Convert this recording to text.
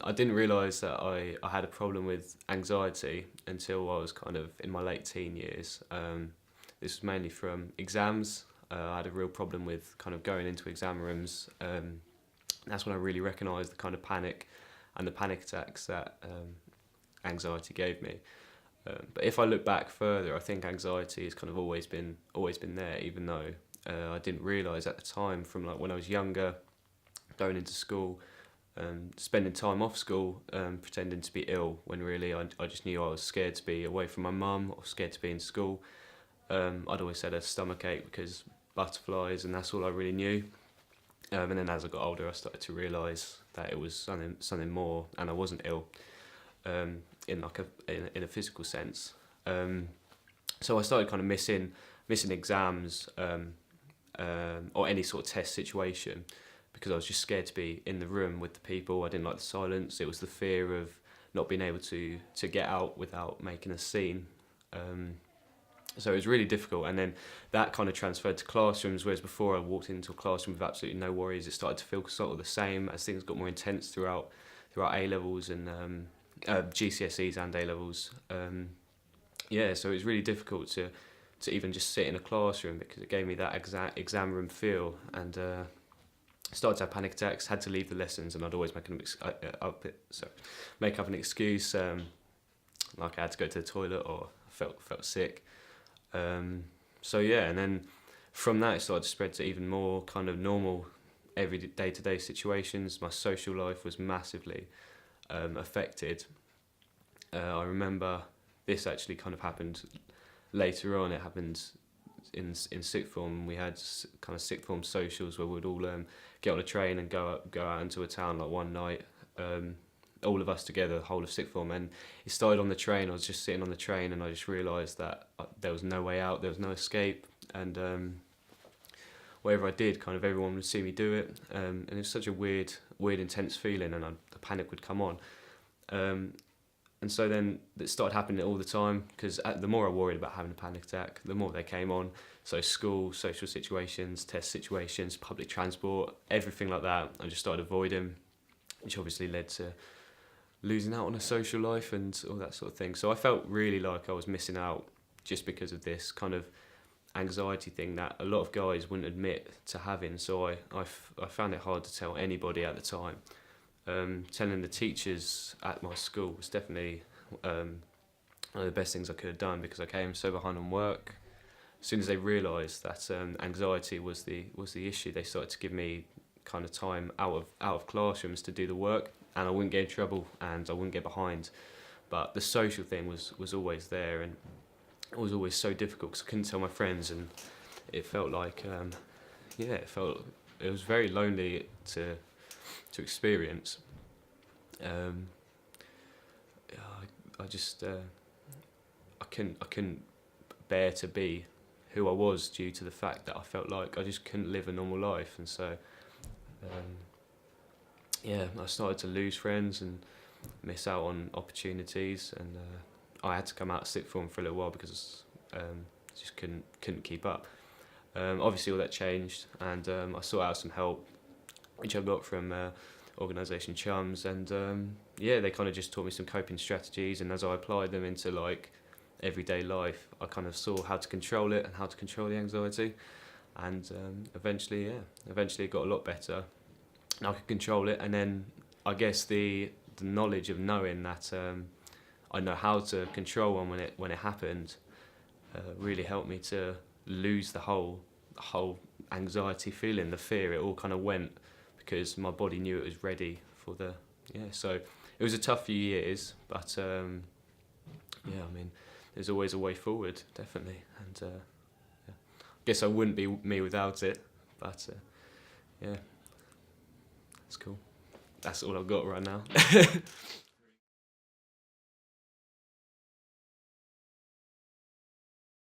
I didn't realise that I had a problem with anxiety until I was kind of in my late teen years. This was mainly from exams. I had a real problem with kind of going into exam rooms. That's when I really recognised the kind of panic and the panic attacks that anxiety gave me. But if I look back further, I think anxiety has kind of always been there, even though I didn't realise at the time, from like when I was younger, going into school, spending time off school, pretending to be ill when really I just knew I was scared to be away from my mum or scared to be in school. I'd always had a stomachache because butterflies, and that's all I really knew. And then as I got older, I started to realise that it was something more, and I wasn't ill in like in a physical sense. So I started kind of missing exams or any sort of test situation because I was just scared to be in the room with the people. I didn't like the silence. It was the fear of not being able to get out without making a scene. So it was really difficult, and then that kind of transferred to classrooms, whereas before I walked into a classroom with absolutely no worries. It started to feel sort of the same as things got more intense throughout A-levels and GCSEs and A-levels. So it was really difficult to even just sit in a classroom because it gave me that exam room feel, and started to have panic attacks, had to leave the lessons, and I'd always make up an excuse, like I had to go to the toilet or felt sick. And then from that it started to spread to even more kind of normal every day-to-day situations. My social life was massively affected. I remember this actually kind of happened later on. It happened in sixth form. We had kind of sixth form socials where we'd all get on a train and go out into a town like one night. All of us together, the whole of sixth form, and it started on the train. I was just sitting on the train and I just realised that there was no way out, there was no escape, and whatever I did, kind of everyone would see me do it, and it was such a weird intense feeling, and the panic would come on. And so then it started happening all the time, because the more I worried about having a panic attack, the more they came on. So school, social situations, test situations, public transport, everything like that, I just started avoiding, which obviously led to losing out on a social life and all that sort of thing. So I felt really like I was missing out just because of this kind of anxiety thing that a lot of guys wouldn't admit to having. So I found it hard to tell anybody at the time. Telling the teachers at my school was definitely one of the best things I could have done, because I came so behind on work. As soon as they realised that anxiety was the issue, they started to give me kind of time out of classrooms to do the work, and I wouldn't get in trouble and I wouldn't get behind. But the social thing was always there, and it was always so difficult because I couldn't tell my friends, and it felt like it was very lonely to experience. I couldn't bear to be who I was due to the fact that I felt like I just couldn't live a normal life, and so I started to lose friends and miss out on opportunities, and I had to come out of sixth form for a little while because I just couldn't keep up. Obviously all that changed, and I sought out some help, which I got from organisation Chums, and they kind of just taught me some coping strategies, and as I applied them into like everyday life, I kind of saw how to control it and how to control the anxiety, and eventually it got a lot better, and I could control it. And then I guess the knowledge of knowing that I know how to control one when it happened really helped me to lose the whole anxiety feeling, the fear. It all kind of went because my body knew it was ready for so it was a tough few years, but I mean, there's always a way forward, definitely, and I guess I wouldn't be me without it, but that's cool. That's all I've got right now.